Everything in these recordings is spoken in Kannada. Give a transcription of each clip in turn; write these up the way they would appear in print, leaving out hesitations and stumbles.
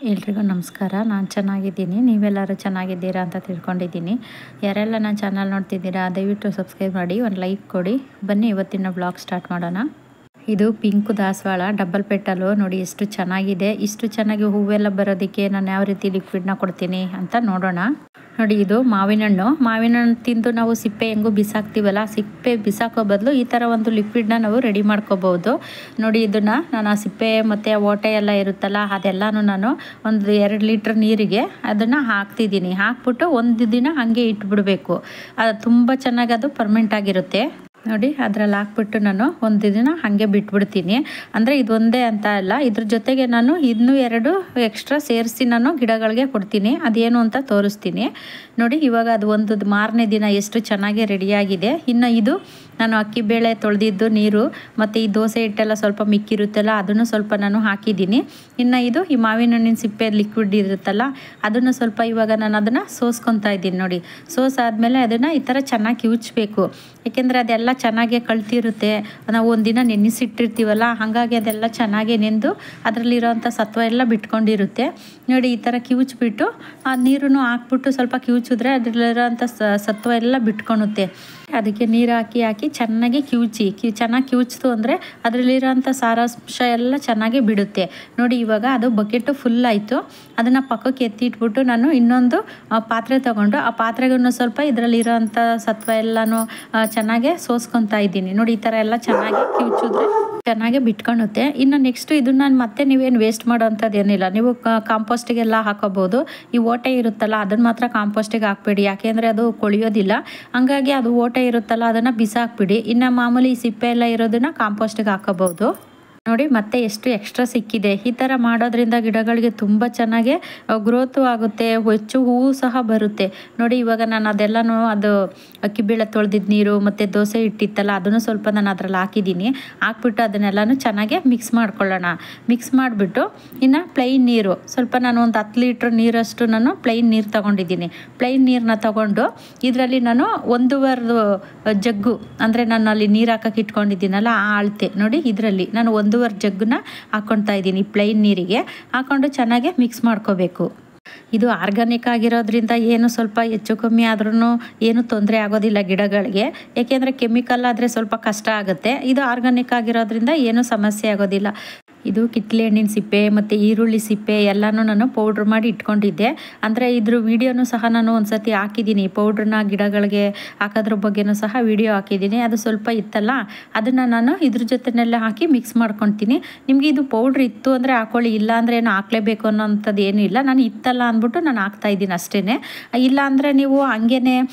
ಎಲ್ರಿಗೂ ನಮಸ್ಕಾರ. ನಾನು ಚೆನ್ನಾಗಿದ್ದೀನಿ, ನೀವೆಲ್ಲರೂ ಚೆನ್ನಾಗಿದ್ದೀರಾ ಅಂತ ತಿಳ್ಕೊಂಡಿದ್ದೀನಿ. ಯಾರೆಲ್ಲ ನನ್ನ ಚಾನಲ್ ನೋಡ್ತಿದ್ದೀರಾ ದಯವಿಟ್ಟು ಸಬ್ಸ್ಕ್ರೈಬ್ ಮಾಡಿ, ಒಂದು ಲೈಕ್ ಕೊಡಿ. ಬನ್ನಿ ಇವತ್ತಿನ ವ್ಲಾಗ್ ಸ್ಟಾರ್ಟ್ ಮಾಡೋಣ. ಇದು ಪಿಂಕ್ ದಾಸವಾಳ ಡಬಲ್ ಪೆಟಲು ನೋಡಿ, ಎಷ್ಟು ಚೆನ್ನಾಗಿದೆ. ಇಷ್ಟು ಚೆನ್ನಾಗಿ ಹೂವೆಲ್ಲ ಬರೋದಕ್ಕೆ ನಾನು ಯಾವ ರೀತಿ ಲಿಕ್ವಿಡ್ನ ಕೊಡ್ತೀನಿ ಅಂತ ನೋಡೋಣ. ನೋಡಿ, ಇದು ಮಾವಿನ ಹಣ್ಣು ತಿಂದು ನಾವು ಸಿಪ್ಪೆ ಹೆಂಗೂ ಬಿಸಾಕ್ತೀವಲ್ಲ, ಸಿಪ್ಪೆ ಬಿಸಾಕೋ ಬದಲು ಈ ಥರ ಒಂದು ಲಿಕ್ವಿಡ್ನ ನಾವು ರೆಡಿ ಮಾಡ್ಕೋಬಹುದು. ನೋಡಿ, ಇದನ್ನು ನಾನು ಆ ಸಿಪ್ಪೆ ಮತ್ತು ಓಟೆ ಎಲ್ಲ ಇರುತ್ತಲ್ಲ ಅದೆಲ್ಲನೂ ನಾನು ಒಂದು 2 ಲೀಟ್ರ್ ನೀರಿಗೆ ಅದನ್ನು ಹಾಕ್ತಿದ್ದೀನಿ. ಹಾಕ್ಬಿಟ್ಟು ಒಂದು ದಿನ ಹಾಗೆ ಇಟ್ಬಿಡಬೇಕು. ಅದು ತುಂಬ ಚೆನ್ನಾಗಿ ಅದು ಪರ್ಮೆಂಟ್ ಆಗಿರುತ್ತೆ. ನೋಡಿ, ಅದರಲ್ಲಿ ಹಾಕ್ಬಿಟ್ಟು ನಾನು ಒಂದು ದಿನ ಹಾಗೆ ಬಿಟ್ಬಿಡ್ತೀನಿ. ಅಂದರೆ ಇದೊಂದೇ ಅಂತ ಅಲ್ಲ, ಇದ್ರ ಜೊತೆಗೆ ನಾನು ಇನ್ನೂ 2 ಎಕ್ಸ್ಟ್ರಾ ಸೇರಿಸಿ ನಾನು ಗಿಡಗಳಿಗೆ ಕೊಡ್ತೀನಿ. ಅದೇನು ಅಂತ ತೋರಿಸ್ತೀನಿ. ನೋಡಿ, ಇವಾಗ ಅದು ಒಂದು ಮಾರನೇ ದಿನ ಎಷ್ಟು ಚೆನ್ನಾಗಿ ರೆಡಿಯಾಗಿದೆ. ಇನ್ನು ಇದು ನಾನು ಅಕ್ಕಿ ಬೇಳೆ ತೊಳೆದಿದ್ದು ನೀರು ಮತ್ತು ಈ ದೋಸೆ ಹಿಟ್ಟೆಲ್ಲ ಸ್ವಲ್ಪ ಮಿಕ್ಕಿರುತ್ತಲ್ಲ ಅದನ್ನು ಸ್ವಲ್ಪ ನಾನು ಹಾಕಿದ್ದೀನಿ. ಇನ್ನು ಇದು ಈ ಮಾವಿನ ಹಣ್ಣಿನ ಸಿಪ್ಪೆ ಲಿಕ್ವಿಡ್ ಇರುತ್ತಲ್ಲ ಅದನ್ನು ಸ್ವಲ್ಪ ಇವಾಗ ನಾನು ಅದನ್ನು ಸೋಸ್ಕೊತಾ ಇದ್ದೀನಿ. ನೋಡಿ, ಸೋಸಾದ್ಮೇಲೆ ಅದನ್ನು ಈ ಥರ ಚೆನ್ನಾಗಿ ಕಿವುಚಬೇಕು. ಏಕೆಂದರೆ ಅದೆಲ್ಲ ಚೆನ್ನಾಗೇ ಕಳ್ತಿರುತ್ತೆ. ನಾವು ಒಂದಿನ ನೆನೆಸಿಟ್ಟಿರ್ತೀವಲ್ಲ, ಹಾಗಾಗಿ ಅದೆಲ್ಲ ಚೆನ್ನಾಗೇ ನೆಂದು ಅದರಲ್ಲಿರೋವಂಥ ಸತ್ವ ಎಲ್ಲ ಬಿಟ್ಕೊಂಡಿರುತ್ತೆ. ನೋಡಿ, ಈ ಥರ ಕಿವುಚ್ಬಿಟ್ಟು ಆ ನೀರನ್ನು ಹಾಕ್ಬಿಟ್ಟು ಸ್ವಲ್ಪ ಕಿವುಚಿದ್ರೆ ಅದರಲ್ಲಿರೋವಂಥ ಸತ್ವ ಎಲ್ಲ ಬಿಟ್ಕೊಳುತ್ತೆ. ಅದಕ್ಕೆ ನೀರು ಹಾಕಿ ಚೆನ್ನಾಗಿ ಚೆನ್ನಾಗಿ ಕಿವುಚ್ತು ಅಂದರೆ ಅದರಲ್ಲಿರೋಂಥ ಸಾರಾಂಶ ಎಲ್ಲ ಚೆನ್ನಾಗಿ ಬಿಡುತ್ತೆ. ನೋಡಿ, ಇವಾಗ ಅದು ಬಕೆಟು ಫುಲ್ ಆಯಿತು. ಅದನ್ನು ಪಕ್ಕಕ್ಕೆ ಎತ್ತಿಟ್ಬಿಟ್ಟು ನಾನು ಇನ್ನೊಂದು ಪಾತ್ರೆ ತೊಗೊಂಡು ಆ ಪಾತ್ರೆಗೂ ಸ್ವಲ್ಪ ಇದರಲ್ಲಿರೋಂಥ ಸತ್ವ ಎಲ್ಲನೂ ಚೆನ್ನಾಗಿ ಸೋಸ್ಕೊತಾ ಇದ್ದೀನಿ. ನೋಡಿ, ಈ ಥರ ಎಲ್ಲ ಚೆನ್ನಾಗಿ ಕಿವುಚಿದ್ರೆ ಚೆನ್ನಾಗಿ ಬಿಟ್ಕೊಳುತ್ತೆ. ಇನ್ನು ನೆಕ್ಸ್ಟು ಇದನ್ನು ಮತ್ತೆ ನೀವೇನು ವೇಸ್ಟ್ ಮಾಡೋವಂಥದ್ದು ಏನಿಲ್ಲ. ನೀವು ಕಾಂಪೋಸ್ಟಿಗೆಲ್ಲ ಹಾಕೋಬೋದು. ಈ ಓಟೆ ಇರುತ್ತಲ್ಲ ಅದನ್ನು ಮಾತ್ರ ಕಾಂಪೋಸ್ಟಿಗೆ ಹಾಕಬೇಡಿ, ಯಾಕೆಂದರೆ ಅದು ಕೊಳೆಯೋದಿಲ್ಲ. ಹಂಗಾಗಿ ಅದು ಓಟೆ ಇರುತ್ತಲ್ಲ ಅದನ್ನು ಬಿಸಾಕ್ಬಿಡಿ. ಇನ್ನು ಮಾಮೂಲಿ ಸಿಪ್ಪೆ ಎಲ್ಲ ಇರೋದನ್ನು ಕಾಂಪೋಸ್ಟಿಗೆ ಹಾಕೋಬಹುದು. ನೋಡಿ, ಮತ್ತೆ ಎಷ್ಟು ಎಕ್ಸ್ಟ್ರಾ ಸಿಕ್ಕಿದೆ. ಈ ಥರ ಮಾಡೋದ್ರಿಂದ ಗಿಡಗಳಿಗೆ ತುಂಬ ಚೆನ್ನಾಗಿ ಗ್ರೋತು ಆಗುತ್ತೆ, ಹೆಚ್ಚು ಹೂವು ಸಹ ಬರುತ್ತೆ. ನೋಡಿ, ಇವಾಗ ನಾನು ಅದೆಲ್ಲನೂ ಅದು ಅಕ್ಕಿ ಬೇಳೆ ತೊಳೆದಿದ್ದ ನೀರು ಮತ್ತು ದೋಸೆ ಹಿಟ್ಟಿತ್ತಲ್ಲ ಅದನ್ನು ಸ್ವಲ್ಪ ನಾನು ಅದರಲ್ಲಿ ಹಾಕಿದ್ದೀನಿ. ಹಾಕ್ಬಿಟ್ಟು ಅದನ್ನೆಲ್ಲನೂ ಚೆನ್ನಾಗಿ ಮಿಕ್ಸ್ ಮಾಡ್ಕೊಳ್ಳೋಣ. ಮಿಕ್ಸ್ ಮಾಡಿಬಿಟ್ಟು ಇನ್ನು ಪ್ಲೈನ್ ನೀರು ಸ್ವಲ್ಪ ನಾನು ಒಂದು 10 ಲೀಟ್ರ್ ನೀರಷ್ಟು ನಾನು ಪ್ಲೈನ್ ನೀರು ತೊಗೊಂಡಿದ್ದೀನಿ. ಪ್ಲೈನ್ ನೀರನ್ನ ತೊಗೊಂಡು ಇದರಲ್ಲಿ ನಾನು 1.5 ಜಗ್ಗು ಅಂದರೆ ನಾನು ಅಲ್ಲಿ ನೀರು ಹಾಕಕ್ಕೆ ಇಟ್ಕೊಂಡಿದ್ದೀನಲ್ಲ ಆ ಅಳತೆ ನೋಡಿ, ಇದರಲ್ಲಿ ನಾನು 1.5 ಜಗ್ಗನ್ನ ಹಾಕ್ಕೊಳ್ತಾ ಇದ್ದೀನಿ. ಪ್ಲೈನ್ ನೀರಿಗೆ ಹಾಕ್ಕೊಂಡು ಚೆನ್ನಾಗಿ ಮಿಕ್ಸ್ ಮಾಡ್ಕೋಬೇಕು. ಇದು ಆರ್ಗಾನಿಕ್ ಆಗಿರೋದ್ರಿಂದ ಏನು ಸ್ವಲ್ಪ ಹೆಚ್ಚು ಕಮ್ಮಿ ಆದ್ರೂ ಏನು ತೊಂದರೆ ಆಗೋದಿಲ್ಲ ಗಿಡಗಳಿಗೆ. ಏಕೆಂದರೆ ಕೆಮಿಕಲ್ ಆದರೆ ಸ್ವಲ್ಪ ಕಷ್ಟ ಆಗುತ್ತೆ. ಇದು ಆರ್ಗಾನಿಕ್ ಆಗಿರೋದ್ರಿಂದ ಏನು ಸಮಸ್ಯೆ ಆಗೋದಿಲ್ಲ. ಇದು ಕಿತ್ತಳೆ ಹಣ್ಣಿನ ಸಿಪ್ಪೆ ಮತ್ತು ಈರುಳ್ಳಿ ಸಿಪ್ಪೆ ಎಲ್ಲನೂ ನಾನು ಪೌಡ್ರ್ ಮಾಡಿ ಇಟ್ಕೊಂಡಿದ್ದೆ. ಅಂದರೆ ಇದ್ರ ವಿಡಿಯೋನೂ ಸಹ ನಾನು ಒಂದು ಸತಿ ಹಾಕಿದ್ದೀನಿ. ಪೌಡ್ರನ್ನ ಗಿಡಗಳಿಗೆ ಹಾಕೋದ್ರ ಬಗ್ಗೆನೂ ಸಹ ವಿಡಿಯೋ ಹಾಕಿದ್ದೀನಿ. ಅದು ಸ್ವಲ್ಪ ಇತ್ತಲ್ಲ ಅದನ್ನು ನಾನು ಇದ್ರ ಜೊತೆನೆಲ್ಲ ಹಾಕಿ ಮಿಕ್ಸ್ ಮಾಡ್ಕೊತೀನಿ. ನಿಮಗೆ ಇದು ಪೌಡ್ರ್ ಇತ್ತು ಅಂದರೆ ಹಾಕೊಳ್ಳಿ, ಇಲ್ಲ ಅಂದರೆ ಏನು ಹಾಕಲೇಬೇಕು ಅನ್ನೋಂಥದ್ದು ಏನೂ ಇಲ್ಲ. ನಾನು ಇತ್ತಲ್ಲ ಅಂದ್ಬಿಟ್ಟು ನಾನು ಹಾಕ್ತಾಯಿದ್ದೀನಿ ಅಷ್ಟೇ. ಇಲ್ಲ ಅಂದರೆ ನೀವು ಹಂಗೇ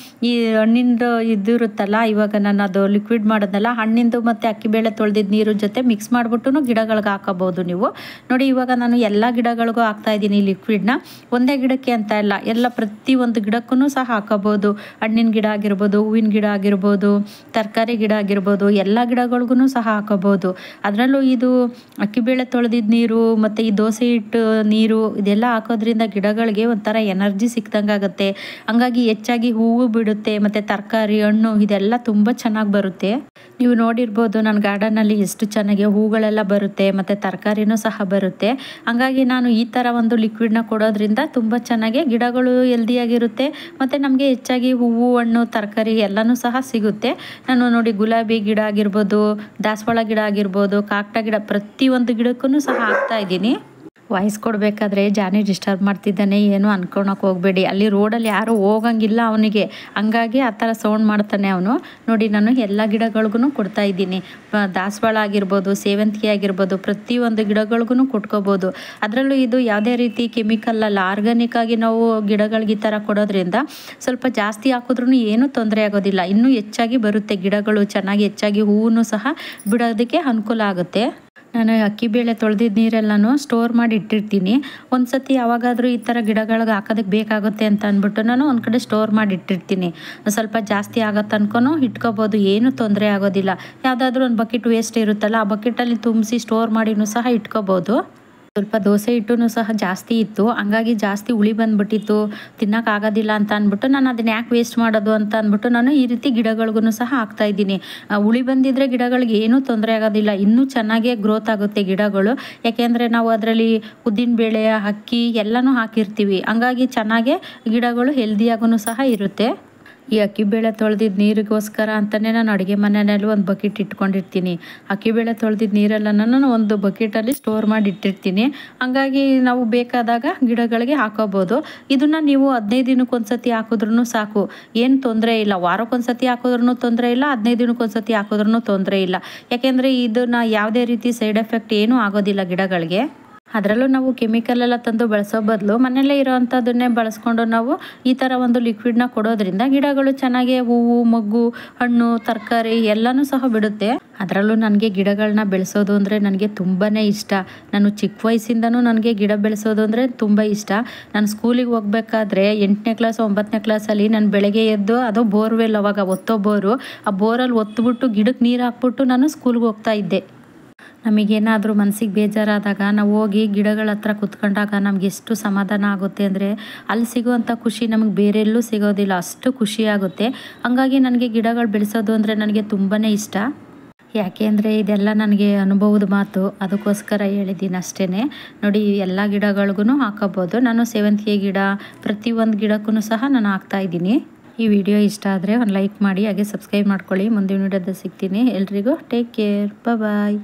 ಈ ಹಣ್ಣಿಂದು ಇದಿರುತ್ತಲ್ಲ, ಇವಾಗ ನಾನು ಅದು ಲಿಕ್ವಿಡ್ ಮಾಡೋದಲ್ಲ ಹಣ್ಣಿಂದು ಮತ್ತು ಅಕ್ಕಿ ಬೇಳೆ ತೊಳೆದಿದ್ದ ನೀರು ಜೊತೆ ಮಿಕ್ಸ್ ಮಾಡಿಬಿಟ್ಟು ಗಿಡಗಳಿಗೆ ಹಾಕೋಬೋದು ನೀವು. ನೋಡಿ, ಇವಾಗ ನಾನು ಎಲ್ಲ ಗಿಡಗಳಿಗೂ ಹಾಕ್ತಾ ಇದ್ದೀನಿ ಲಿಕ್ವಿಡ್ನ. ಒಂದೇ ಗಿಡಕ್ಕೆ ಅಂತ ಇಲ್ಲ, ಎಲ್ಲ ಪ್ರತಿ ಒಂದು ಗಿಡಕ್ಕೂ ಸಹ ಹಾಕೋಬಹುದು. ಹಣ್ಣಿನ ಗಿಡ ಆಗಿರ್ಬೋದು, ಹೂವಿನ ಗಿಡ ಆಗಿರ್ಬೋದು, ತರಕಾರಿ ಗಿಡ ಆಗಿರ್ಬೋದು, ಎಲ್ಲ ಗಿಡಗಳಿಗೂ ಸಹ ಹಾಕೋಬಹುದು. ಅದರಲ್ಲೂ ಇದು ಅಕ್ಕಿಬೇಳೆ ತೊಳೆದಿದ್ದ ನೀರು ಮತ್ತು ಈ ದೋಸೆ ಹಿಟ್ಟು ನೀರು ಇದೆಲ್ಲ ಹಾಕೋದ್ರಿಂದ ಗಿಡಗಳಿಗೆ ಒಂಥರ ಎನರ್ಜಿ ಸಿಕ್ದಂಗೆ ಆಗುತ್ತೆ. ಹಂಗಾಗಿ ಹೆಚ್ಚಾಗಿ ಹೂವು ಬಿಡುತ್ತೆ ಮತ್ತು ತರಕಾರಿ ಹಣ್ಣು ಇದೆಲ್ಲ ತುಂಬ ಚೆನ್ನಾಗಿ ಬರುತ್ತೆ. ನೀವು ನೋಡಿರ್ಬೋದು ನನ್ನ ಗಾರ್ಡನಲ್ಲಿ ಎಷ್ಟು ಚೆನ್ನಾಗಿ ಹೂಗಳೆಲ್ಲ ಬರುತ್ತೆ ಮತ್ತು ತರಕಾರಿನೂ ಸಹ ಬರುತ್ತೆ. ಹಂಗಾಗಿ ನಾನು ಈ ಥರ ಒಂದು ಲಿಕ್ವಿಡ್ನ ಕೊಡೋದ್ರಿಂದ ತುಂಬ ಚೆನ್ನಾಗಿ ಗಿಡಗಳು ಹೆಲ್ದಿಯಾಗಿರುತ್ತೆ ಮತ್ತು ನಮಗೆ ಹೆಚ್ಚಾಗಿ ಹೂವು ಹಣ್ಣು ತರಕಾರಿ ಎಲ್ಲನೂ ಸಹ ಸಿಗುತ್ತೆ. ನಾನು ನೋಡಿ, ಗುಲಾಬಿ ಗಿಡ ಆಗಿರ್ಬೋದು, ದಾಸವಾಳ ಗಿಡ ಆಗಿರ್ಬೋದು, ಕಾಕಡ ಗಿಡ ಪ್ರತಿಯೊಂದು ಗಿಡಕ್ಕೂ ಸಹ ಹಾಕ್ತಾ ಇದ್ದೀನಿ. ವಾಯ್ಸ್ ಕೊಡಬೇಕಾದ್ರೆ ಜಾನಿ ಡಿಸ್ಟರ್ಬ್ ಮಾಡ್ತಿದ್ದಾನೆ, ಏನು ಅನ್ಕೊಳಕ್ಕೆ ಹೋಗಬೇಡಿ. ಅಲ್ಲಿ ರೋಡಲ್ಲಿ ಯಾರೂ ಹೋಗಂಗಿಲ್ಲ ಅವನಿಗೆ, ಹಂಗಾಗಿ ಆ ಥರ ಸೌಂಡ್ ಮಾಡ್ತಾನೆ ಅವನು. ನೋಡಿ, ನಾನು ಎಲ್ಲ ಗಿಡಗಳಿಗೂ ಕೊಡ್ತಾ ಇದ್ದೀನಿ. ದಾಸವಾಳ ಆಗಿರ್ಬೋದು, ಸೇವಂತಿಗೆ ಆಗಿರ್ಬೋದು, ಪ್ರತಿಯೊಂದು ಗಿಡಗಳಿಗೂ ಕೊಟ್ಕೋಬೋದು. ಅದರಲ್ಲೂ ಇದು ಯಾವುದೇ ರೀತಿ ಕೆಮಿಕಲ್ ಅಲ್ಲ, ಆರ್ಗಾನಿಕ್ ಆಗಿ ನಾವು ಗಿಡಗಳಿಗೆ ಈ ಥರ ಕೊಡೋದ್ರಿಂದ ಸ್ವಲ್ಪ ಜಾಸ್ತಿ ಹಾಕಿದ್ರೂ ಏನೂ ತೊಂದರೆ ಆಗೋದಿಲ್ಲ. ಇನ್ನೂ ಹೆಚ್ಚಾಗಿ ಬರುತ್ತೆ ಗಿಡಗಳು, ಚೆನ್ನಾಗಿ ಹೆಚ್ಚಾಗಿ ಹೂವು ಸಹ ಬಿಡೋದಕ್ಕೆ ಅನುಕೂಲ ಆಗುತ್ತೆ. ನಾನು ಅಕ್ಕಿ ಬೇಳೆ ತೊಳೆದಿದ್ದ ನೀರೆಲ್ಲನೂ ಸ್ಟೋರ್ ಮಾಡಿ ಇಟ್ಟಿರ್ತೀನಿ. ಒಂದು ಸತಿ ಯಾವಾಗಾದರೂ ಈ ಥರ ಗಿಡಗಳಿಗೆ ಹಾಕೋದಕ್ಕೆ ಬೇಕಾಗುತ್ತೆ ಅಂತ ಅಂದ್ಬಿಟ್ಟು ನಾನು ಒಂದು ಕಡೆ ಸ್ಟೋರ್ ಮಾಡಿ ಇಟ್ಟಿರ್ತೀನಿ. ಸ್ವಲ್ಪ ಜಾಸ್ತಿ ಆಗತ್ತೆ ಅನ್ಕೊಂಡು ಇಟ್ಕೋಬೋದು, ಏನೂ ತೊಂದರೆ ಆಗೋದಿಲ್ಲ. ಯಾವುದಾದ್ರೂ ಒಂದು ಬಕೆಟ್ ವೇಸ್ಟ್ ಇರುತ್ತಲ್ಲ ಆ ಬಕೆಟಲ್ಲಿ ತುಂಬಿಸಿ ಸ್ಟೋರ್ ಮಾಡಿನೂ ಸಹ ಇಟ್ಕೋಬೋದು. ಸ್ವಲ್ಪ ದೋಸೆ ಹಿಟ್ಟು ಸಹ ಜಾಸ್ತಿ ಇತ್ತು, ಹಂಗಾಗಿ ಜಾಸ್ತಿ ಹುಳಿ ಬಂದ್ಬಿಟ್ಟಿತ್ತು, ತಿನ್ನೋಕ್ಕಾಗೋದಿಲ್ಲ ಅಂತ ಅಂದ್ಬಿಟ್ಟು ನಾನು ಅದನ್ನ ಯಾಕೆ ವೇಸ್ಟ್ ಮಾಡೋದು ಅಂತ ಅಂದ್ಬಿಟ್ಟು ನಾನು ಈ ರೀತಿ ಗಿಡಗಳಿಗೂ ಸಹ ಹಾಕ್ತಾಯಿದ್ದೀನಿ. ಹುಳಿ ಬಂದಿದ್ದರೆ ಗಿಡಗಳಿಗೆ ಏನೂ ತೊಂದರೆ ಆಗೋದಿಲ್ಲ, ಇನ್ನೂ ಚೆನ್ನಾಗೇ ಗ್ರೋತ್ ಆಗುತ್ತೆ ಗಿಡಗಳು. ಯಾಕೆಂದರೆ ನಾವು ಅದರಲ್ಲಿ ಉದ್ದಿನಬೇಳೆ, ಅಕ್ಕಿ ಎಲ್ಲನೂ ಹಾಕಿರ್ತೀವಿ, ಹಂಗಾಗಿ ಚೆನ್ನಾಗೇ ಗಿಡಗಳು ಹೆಲ್ದಿಯಾಗೂ ಸಹ ಇರುತ್ತೆ. ಈ ಅಕ್ಕಿಬೇಳೆ ತೊಳೆದಿದ್ದ ನೀರಿಗೋಸ್ಕರ ಅಂತಲೇ ನಾನು ಅಡುಗೆ ಮನೆಯಲ್ಲಿ ಒಂದು ಬಕೆಟ್ ಇಟ್ಕೊಂಡಿರ್ತೀನಿ. ಅಕ್ಕಿಬೇಳೆ ತೊಳೆದಿದ್ದ ನೀರೆಲ್ಲನೂ ಒಂದು ಬಕೆಟಲ್ಲಿ ಸ್ಟೋರ್ ಮಾಡಿ ಇಟ್ಟಿರ್ತೀನಿ, ಹಂಗಾಗಿ ನಾವು ಬೇಕಾದಾಗ ಗಿಡಗಳಿಗೆ ಹಾಕೋಬೋದು. ಇದನ್ನು ನೀವು 15 ದಿನಕ್ಕೊಂದ್ಸತಿ ಹಾಕಿದ್ರೂ ಸಾಕು, ಏನು ತೊಂದರೆ ಇಲ್ಲ. ವಾರಕ್ಕೊಂದ್ಸತಿ ಹಾಕಿದ್ರೂ ತೊಂದರೆ ಇಲ್ಲ, 15 ದಿನಕ್ಕೊಂದ್ಸತಿ ಹಾಕಿದ್ರೂ ತೊಂದರೆ ಇಲ್ಲ. ಯಾಕೆಂದರೆ ಇದನ್ನು ಯಾವುದೇ ರೀತಿ ಸೈಡ್ ಎಫೆಕ್ಟ್ ಏನೂ ಆಗೋದಿಲ್ಲ ಗಿಡಗಳಿಗೆ. ಅದರಲ್ಲೂ ನಾವು ಕೆಮಿಕಲೆಲ್ಲ ತಂದು ಬಳಸೋ ಬದಲು ಮನೆಯಲ್ಲೇ ಇರೋವಂಥದ್ದನ್ನೇ ಬಳಸ್ಕೊಂಡು ನಾವು ಈ ಥರ ಒಂದು ಲಿಕ್ವಿಡ್ನ ಕೊಡೋದ್ರಿಂದ ಗಿಡಗಳು ಚೆನ್ನಾಗಿ ಹೂವು, ಮೊಗ್ಗು, ಹಣ್ಣು, ತರಕಾರಿ ಎಲ್ಲನೂ ಸಹ ಬಿಡುತ್ತೆ. ಅದರಲ್ಲೂ ನನಗೆ ಗಿಡಗಳನ್ನ ಬೆಳೆಸೋದು ಅಂದರೆ ನನಗೆ ತುಂಬಾ ಇಷ್ಟ. ನಾನು ಚಿಕ್ಕ ವಯಸ್ಸಿಂದನೂ ನನಗೆ ಗಿಡ ಬೆಳೆಸೋದು ಅಂದರೆ ತುಂಬ ಇಷ್ಟ. ನಾನು ಸ್ಕೂಲಿಗೆ ಹೋಗ್ಬೇಕಾದ್ರೆ 8ನೇ ಕ್ಲಾಸ್ 9ನೇ ಕ್ಲಾಸಲ್ಲಿ ನಾನು ಬೆಳಗ್ಗೆ ಎದ್ದು, ಅದು ಬೋರ್ವೆಲ್ ಅವಾಗ ಒತ್ತೋ ಬೋರು, ಆ ಬೋರಲ್ಲಿ ಒತ್ತುಬಿಟ್ಟು ಗಿಡಕ್ಕೆ ನೀರು ಹಾಕ್ಬಿಟ್ಟು ನಾನು ಸ್ಕೂಲ್ಗೆ ಹೋಗ್ತಾ ಇದ್ದೆ. ನಮಗೇನಾದರೂ ಮನಸ್ಸಿಗೆ ಬೇಜಾರಾದಾಗ ನಾವು ಹೋಗಿ ಗಿಡಗಳ ಹತ್ರ ಕುತ್ಕೊಂಡಾಗ ನಮ್ಗೆ ಎಷ್ಟು ಸಮಾಧಾನ ಆಗುತ್ತೆ ಅಂದರೆ ಅಲ್ಲಿ ಸಿಗುವಂಥ ಖುಷಿ ನಮಗೆ ಬೇರೆ ಎಲ್ಲೂ ಸಿಗೋದಿಲ್ಲ, ಅಷ್ಟು ಖುಷಿಯಾಗುತ್ತೆ. ಹಂಗಾಗಿ ನನಗೆ ಗಿಡಗಳು ಬೆಳೆಸೋದು ಅಂದರೆ ನನಗೆ ತುಂಬಾ ಇಷ್ಟ. ಯಾಕೆ ಅಂದರೆ ಇದೆಲ್ಲ ನನಗೆ ಅನುಭವದ ಮಾತು, ಅದಕ್ಕೋಸ್ಕರ ಹೇಳಿದ್ದೀನಿ ಅಷ್ಟೇ. ನೋಡಿ, ಎಲ್ಲ ಗಿಡಗಳಿಗೂ ಹಾಕೋಬೋದು. ನಾನು ಸೇವಂತಿಗೆ ಗಿಡ ಪ್ರತಿಯೊಂದು ಗಿಡಕ್ಕೂ ಸಹ ನಾನು ಹಾಕ್ತಾಯಿದ್ದೀನಿ. ಈ ವಿಡಿಯೋ ಇಷ್ಟ ಆದರೆ ಒಂದು ಲೈಕ್ ಮಾಡಿ, ಹಾಗೆ ಸಬ್ಸ್ಕ್ರೈಬ್ ಮಾಡ್ಕೊಳ್ಳಿ. ಮುಂದಿನ ವಿಡಿಯೋದಲ್ಲಿ ಸಿಗ್ತೀನಿ. ಎಲ್ರಿಗೂ ಟೇಕ್ ಕೇರ್, ಬಾಯ್.